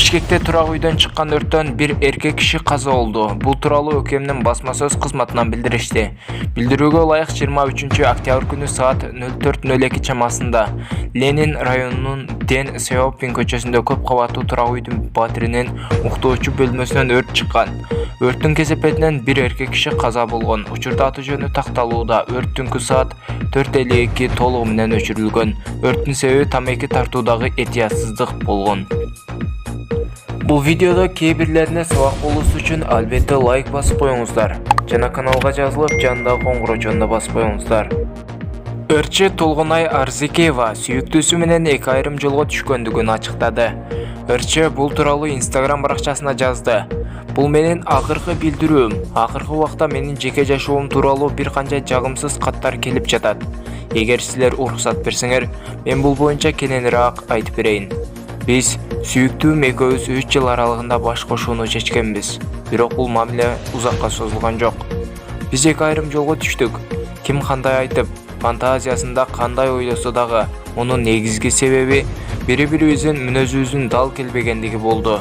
Бишкекте турак үйдөн чыккан өрттөн bir эркек киши каза болду. Бул тууралуу ÖKM'нин басма-сөз кызматынан билдиришти. Билдирүүгө ылайык 23 октябрь күнү саат 04:02 чамасында Ленин районунун Ден Сяопин көчөсүндө көп кабаттуу турак үйдүн батиринин уктоочу бөлмөсүнөн өрт чыккан. Өрттүн кесепетинен bir эркек киши каза болгон. Учурда аты жөнү такталууда. Өрт түнкү саат 4:52 толугу менен өчүрүлгөн. Өрттүн себеби тамеки тартуудагы этиятсыздык болгон. Бұл видеода кейбірлеріне сабақ болусы үшін албетте лайк басып қойыңыздар. Жана каналға жазылып, жанында қоңгырау басып қойыңыздар. Өртчү Толгонай Арзекеева сүйүктүүсү менен эки айрым жолго түшкөндүгүн ачыктады. Өртчү бул тууралуу Instagram баракчасына жазды. Бул менин акыркы билдирүүм. Акыркы убакта менин жеке жашоом тууралуу бир канча жагымсыз каттар келип жатат. Эгер силер уруксат берсеңер, мен бул боюнча кененирээк айтып берейин. Биз сүйүктүүм экөөбүз 3 жыл аралыгында баш кошууну чечкенбиз. Бирок бул мамиле узакка созулган жок. Биз эки айрым жолго түштүк. Ким кандай айтып, фантазиясында кандай ойлосо дагы, мунун негизги себеби бири-бирибиздин мүнөзүбүздүн дал келбегендиги болду.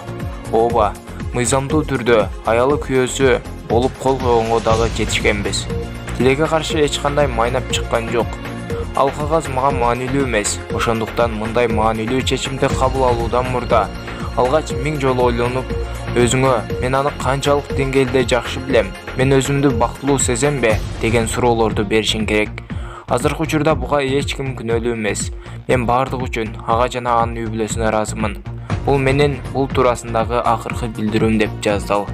Ооба, мыйзамдуу түрдө аялы күйөөсү болуп кол койгонго дагы жетишкенбиз. Тилекке каршы эч кандай майнап чыккан жок. Ал кагаз мага маанилүү эмес. Ошондуктан мындай маанилүү чечимди кабыл алуудан мурда алгач 1000 жолу ойлонуп, өзүңө мен аны канчалык деңгээлде жакшы билем, мен өзүмдү бактылуу сеземби деген суроолорду беришиң керек. Азыркы учурда буга эч ким күнөөлүү эмес. Мен бардык үчүн ага жана анын үй бүлөсүнө ыраазымын. Бул менин бул туурасындагы акыркы билдирүүм деп жазды ал.